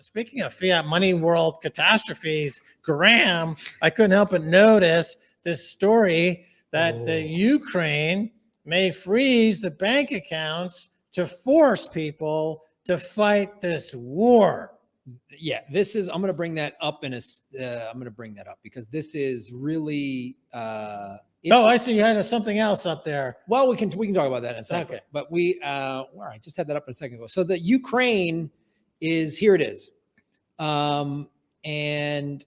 Speaking of fiat money world catastrophes, Graham, I couldn't help but notice this story that the Ukraine may freeze the bank accounts to force people to fight this war. Yeah, this is, I'm going to bring that up I'm going to bring that up because this is really, I see you had something else up there. Well, we can talk about that in a second. Okay. But I just had that up a second ago. So the Ukraine is, here it is. And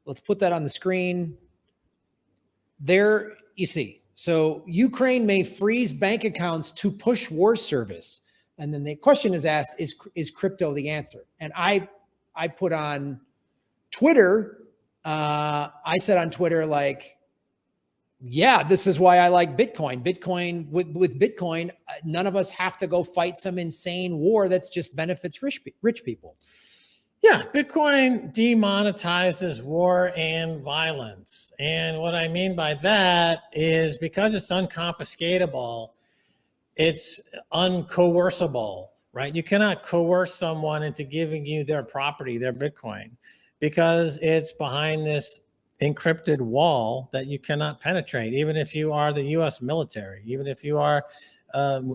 let's put that on the screen. There you see. So Ukraine may freeze bank accounts to push war service. And then the question is asked, is crypto the answer? And I put on Twitter, I said on Twitter, like, yeah, this is why I like Bitcoin. With Bitcoin, none of us have to go fight some insane war that's just benefits rich people. Yeah, Bitcoin demonetizes war and violence. And what I mean by that is because it's unconfiscatable, it's uncoercible, right? You cannot coerce someone into giving you their property, their Bitcoin, because it's behind this encrypted wall that you cannot penetrate, even if you are the U.S. military, even if you are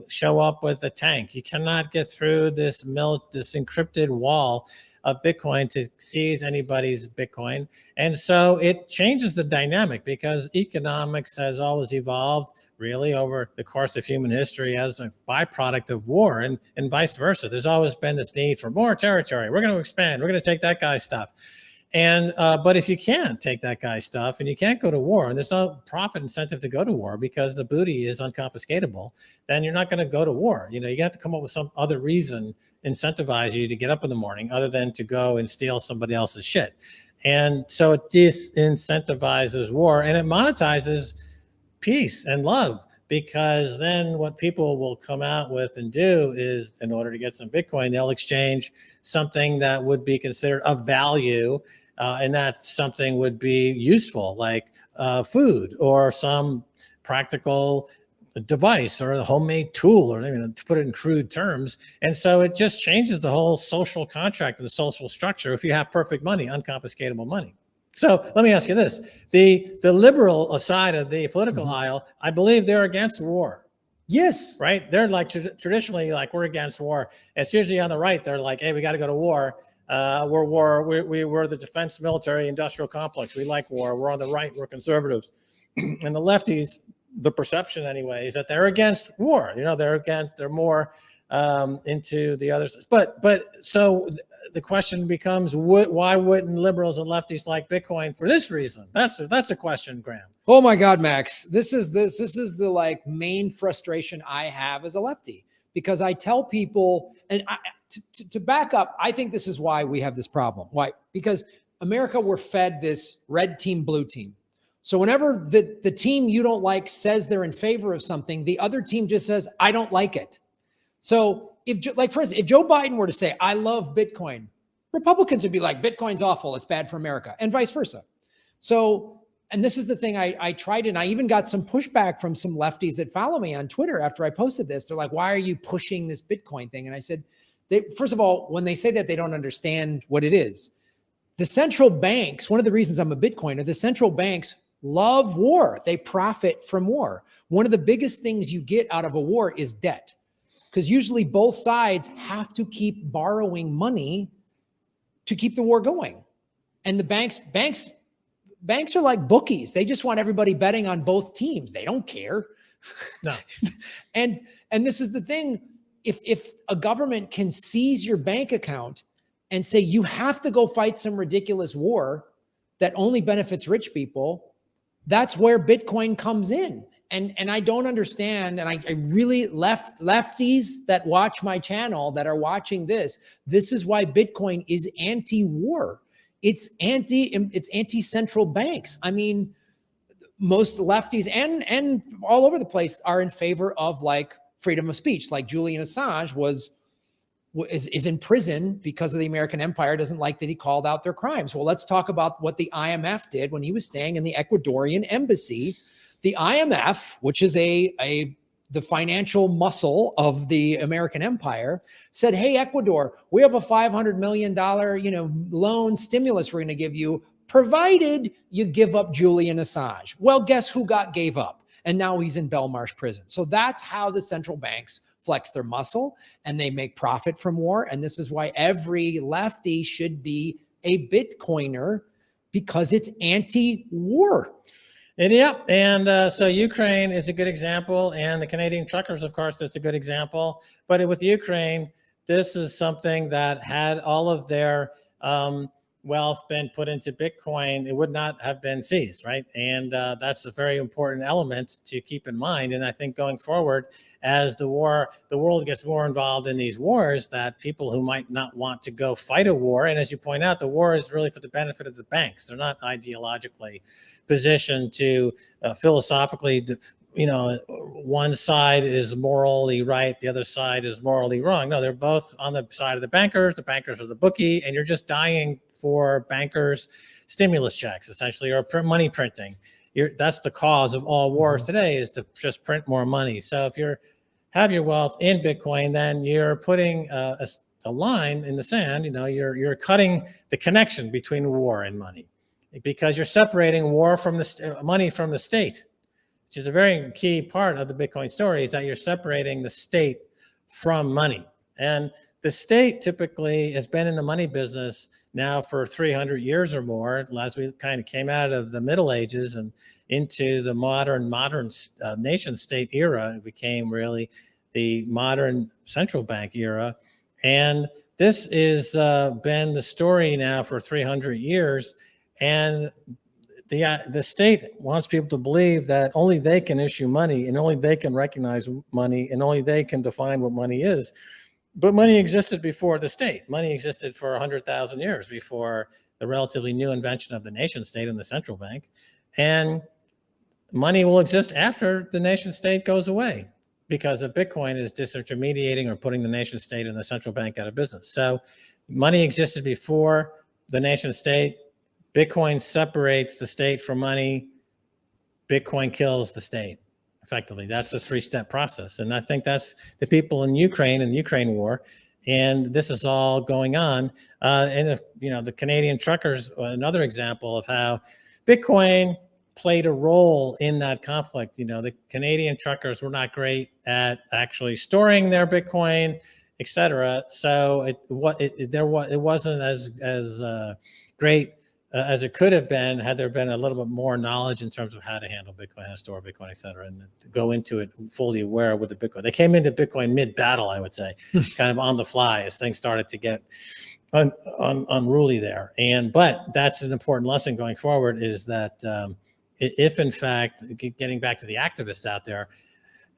show up with a tank. You cannot get through this encrypted wall of Bitcoin to seize anybody's Bitcoin. And so it changes the dynamic because economics has always evolved really over the course of human history as a byproduct of war and vice versa. There's always been this need for more territory. We're going to expand. We're going to take that guy's stuff. And but if you can't take that guy's stuff and you can't go to war, and there's no profit incentive to go to war because the booty is unconfiscatable, then you're not going to go to war. You have to come up with some other reason, incentivize you to get up in the morning other than to go and steal somebody else's shit. And so it disincentivizes war and it monetizes peace and love, because then what people will come out with and do is, in order to get some Bitcoin, they'll exchange something that would be considered of value. And that something would be useful, like food or some practical device or a homemade tool, or to put it in crude terms. And so it just changes the whole social contract and the social structure if you have perfect money, unconfiscatable money. So let me ask you this. The liberal side of the political aisle, I believe they're against war. Yes. Right? They're like traditionally like, we're against war. It's usually on the right. They're like, hey, we got to go to war. We're the defense military industrial complex. We like war. We're on the right. We're conservatives. And the lefties, the perception anyway, is that they're against war. They're more into the others. But so the question becomes, why wouldn't liberals and lefties like Bitcoin for this reason? That's a question, Graham. Oh my God, Max, this is the like main frustration I have as a lefty, because I tell people, and to back up, I think this is why we have this problem. Why? Because America, we're fed this red team, blue team. So whenever the team you don't like says they're in favor of something, the other team just says, I don't like it. So for instance, if Joe Biden were to say, I love Bitcoin, Republicans would be like, Bitcoin's awful, it's bad for America, and vice versa. So, and this is the thing I tried, and I even got some pushback from some lefties that follow me on Twitter after I posted this. They're like, why are you pushing this Bitcoin thing? And I said, first of all, when they say that, they don't understand what it is. The central banks, one of the reasons I'm a Bitcoiner, the central banks love war. They profit from war. One of the biggest things you get out of a war is debt, because usually both sides have to keep borrowing money to keep the war going. And the banks are like bookies. They just want everybody betting on both teams. They don't care. No. And this is the thing. If a government can seize your bank account and say you have to go fight some ridiculous war that only benefits rich people, that's where Bitcoin comes in. And I don't understand. And I really lefties that watch my channel that are watching this is why Bitcoin is anti-war. It's anti-central banks. I mean, most lefties and all over the place are in favor of like freedom of speech. Like Julian Assange is in prison because of the American empire, doesn't like that he called out their crimes. Well, let's talk about what the IMF did when he was staying in the Ecuadorian embassy. The IMF, which is a the financial muscle of the American empire, said, hey, Ecuador, we have a $500 million, loan stimulus we're going to give you, provided you give up Julian Assange. Well, guess who gave up? And now he's in Belmarsh prison. So that's how the central banks flex their muscle, and they make profit from war. And this is why every lefty should be a Bitcoiner, because it's anti-war. Yep. And so Ukraine is a good example. And the Canadian truckers, of course, that's a good example. But with Ukraine, this is something that had all of their wealth been put into Bitcoin, it would not have been seized, right? And that's a very important element to keep in mind. And I think going forward, as the world gets more involved in these wars, that people who might not want to go fight a war, and as you point out, the war is really for the benefit of the banks. They're not ideologically positioned to philosophically, one side is morally right, the other side is morally wrong. No, they're both on the side of the bankers. The bankers are the bookie, and you're just dying for bankers' stimulus checks, essentially, or money printing. That's the cause of all wars today, is to just print more money. So if you have your wealth in Bitcoin, then you're putting a line in the sand. You're cutting the connection between war and money, because you're separating war from money from the state, which is a very key part of the Bitcoin story, is that you're separating the state from money. And the state typically has been in the money business now for 300 years or more, as we kind of came out of the Middle Ages and into the modern nation state era. It became really the modern central bank era. And this is been the story now for 300 years. And the state wants people to believe that only they can issue money, and only they can recognize money, and only they can define what money is. But money existed before the state. Money existed for 100,000 years before the relatively new invention of the nation state and the central bank. And money will exist after the nation state goes away, because of Bitcoin is disintermediating or putting the nation state and the central bank out of business. So money existed before the nation state. Bitcoin separates the state from money. Bitcoin kills the state. Effectively, that's the three-step process. And I think that's the people in Ukraine and the Ukraine war. And this is all going on. And if, the Canadian truckers, another example of how Bitcoin played a role in that conflict. The Canadian truckers were not great at actually storing their Bitcoin, et cetera. So it wasn't as great as it could have been had there been a little bit more knowledge in terms of how to handle Bitcoin, how to store Bitcoin, et cetera, and to go into it fully aware with the Bitcoin. They came into Bitcoin mid-battle, I would say, kind of on the fly as things started to get unruly there. But that's an important lesson going forward, is that if in fact, getting back to the activists out there,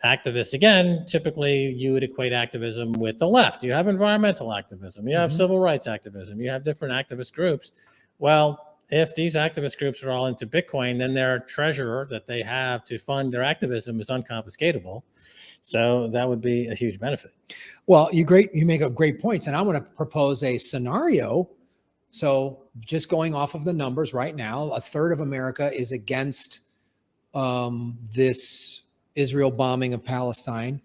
activists, again, typically you would equate activism with the left. You have environmental activism, you have civil rights activism, you have different activist groups. Well, if these activist groups are all into Bitcoin, then their treasure that they have to fund their activism is unconfiscatable. So that would be a huge benefit. Well, you make up great points. And I'm going to propose a scenario. So just going off of the numbers right now, a third of America is against this Israel bombing of Palestine.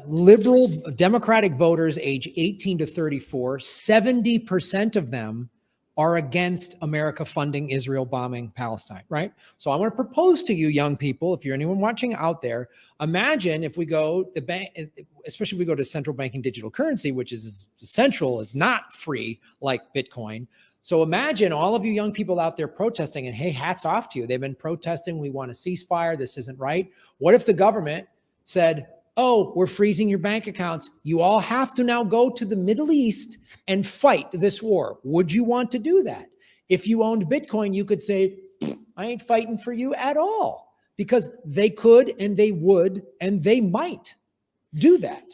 Liberal Democratic voters age 18 to 34, 70% of them are against America funding Israel bombing Palestine, right? So I want to propose to you, young people, if you're anyone watching out there, imagine if we go the bank, especially if we go to central banking digital currency, which is central, it's not free like Bitcoin. So imagine all of you young people out there protesting, and hey, hats off to you. They've been protesting. We want a ceasefire. This isn't right. What if the government said, oh, we're freezing your bank accounts. You all have to now go to the Middle East and fight this war. Would you want to do that? If you owned Bitcoin, you could say, I ain't fighting for you at all, because they could and they would and they might do that.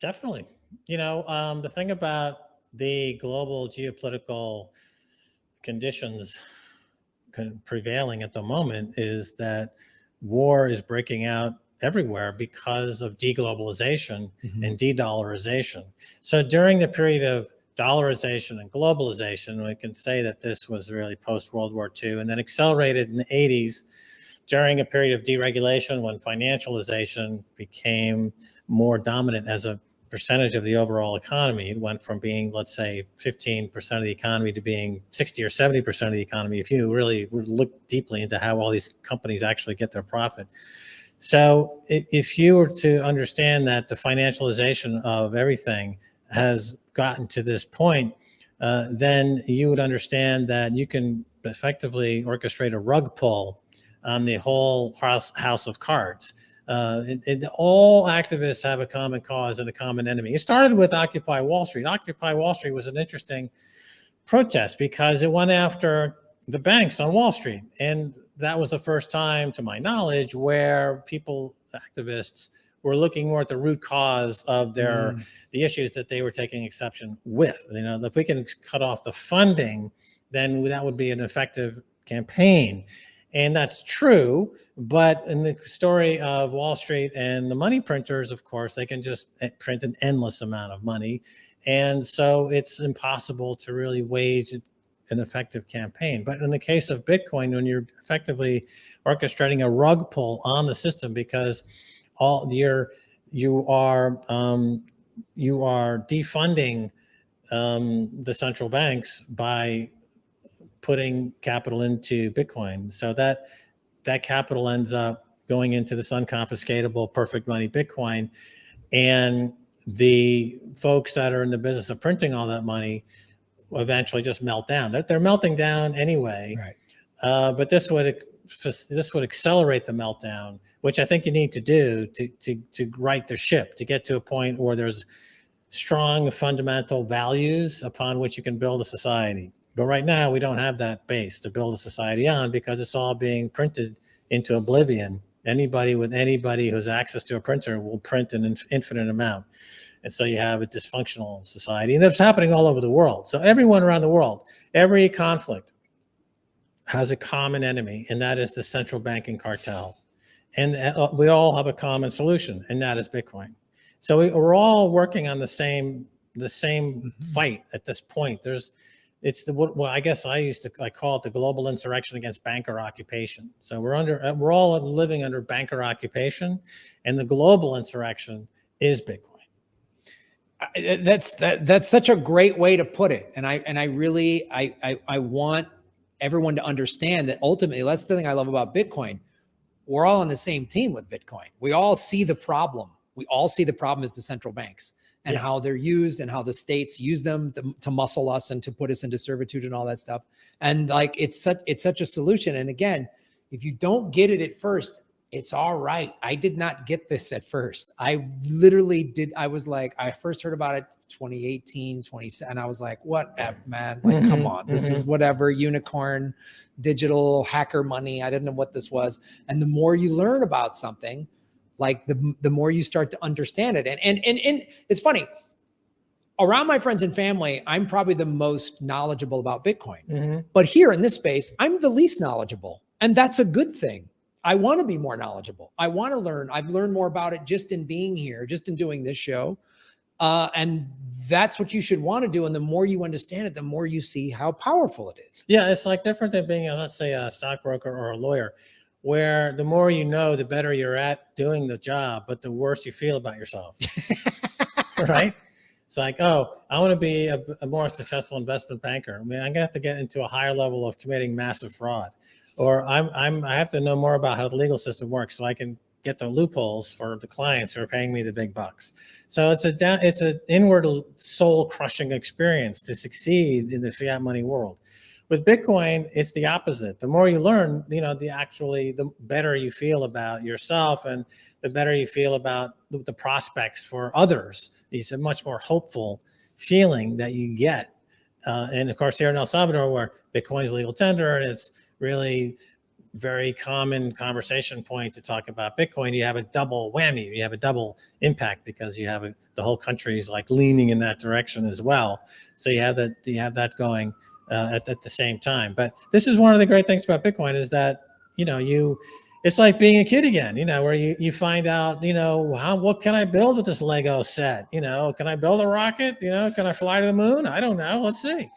Definitely. The thing about the global geopolitical conditions prevailing at the moment is that war is breaking out everywhere because of deglobalization and de-dollarization. So during the period of dollarization and globalization, we can say that this was really post-World War II, and then accelerated in the 80s during a period of deregulation when financialization became more dominant as a percentage of the overall economy. It went from being, let's say, 15% of the economy to being 60 or 70% of the economy, if you really look deeply into how all these companies actually get their profit. So if you were to understand that the financialization of everything has gotten to this point, then you would understand that you can effectively orchestrate a rug pull on the whole house of cards. All activists have a common cause and a common enemy. It started with Occupy Wall Street. Occupy Wall Street was an interesting protest because it went after the banks on Wall Street. And that was the first time, to my knowledge, where activists, were looking more at the root cause of the issues that they were taking exception with. If we can cut off the funding, then that would be an effective campaign. And that's true, but in the story of Wall Street and the money printers, of course, they can just print an endless amount of money. And so it's impossible to really wage an effective campaign. But in the case of Bitcoin, when you're effectively orchestrating a rug pull on the system, because you are defunding the central banks by putting capital into Bitcoin, so that capital ends up going into this unconfiscatable perfect money Bitcoin, and the folks that are in the business of printing all that money eventually just melt down. They're melting down anyway, right? But this would accelerate the meltdown, which I think you need to do to right the ship, to get to a point where there's strong fundamental values upon which you can build a society. But right now, we don't have that base to build a society on because it's all being printed into oblivion. Anybody who's access to a printer will print an infinite amount. And so you have a dysfunctional society. And that's happening all over the world. So everyone around the world, every conflict has a common enemy, and that is the central banking cartel. And we all have a common solution, and that is Bitcoin. So we're all working on the same fight at this point. I guess I call it the global insurrection against banker occupation. So we're all living under banker occupation, and the global insurrection is Bitcoin. That's such a great way to put it. And I really want everyone to understand that ultimately, that's the thing I love about Bitcoin. We're all on the same team with Bitcoin. We all see the problem. We all see the problem as the central banks and how they're used and how the states use them to muscle us and to put us into servitude and all that stuff. And like, it's such a solution. And again, if you don't get it at first, it's all right. I did not get this at first. I literally did. I was like, I first heard about it 2018, 2017. And I was like, what, man? Like, come on. This is whatever, unicorn, digital hacker money. I didn't know what this was. And the more you learn about something, like the more you start to understand it. And it's funny. Around my friends and family, I'm probably the most knowledgeable about Bitcoin. But here in this space, I'm the least knowledgeable. And that's a good thing. I want to be more knowledgeable. I want to learn. I've learned more about it just in being here, just in doing this show. And that's what you should want to do. And the more you understand it, the more you see how powerful it is. Yeah, it's like different than being, let's say, a stockbroker or a lawyer, where the more you know, the better you're at doing the job, but the worse you feel about yourself. Right? It's like, oh, I want to be a more successful investment banker. I mean, I'm going to have to get into a higher level of committing massive fraud. Or I have to know more about how the legal system works so I can get the loopholes for the clients who are paying me the big bucks. So it's an inward soul crushing experience to succeed in the fiat money world. With Bitcoin, it's the opposite. The more you learn, the better you feel about yourself and the better you feel about the prospects for others. It's a much more hopeful feeling that you get. And of course, here in El Salvador, where Bitcoin is legal tender, and it's really very common conversation point to talk about Bitcoin, you have a double whammy. You have a double impact because you have the whole country is like leaning in that direction as well. So you have that going at the same time. But this is one of the great things about Bitcoin is that it's like being a kid again. Where you find out what can I build with this Lego set? Can I build a rocket? Can I fly to the moon? I don't know. Let's see.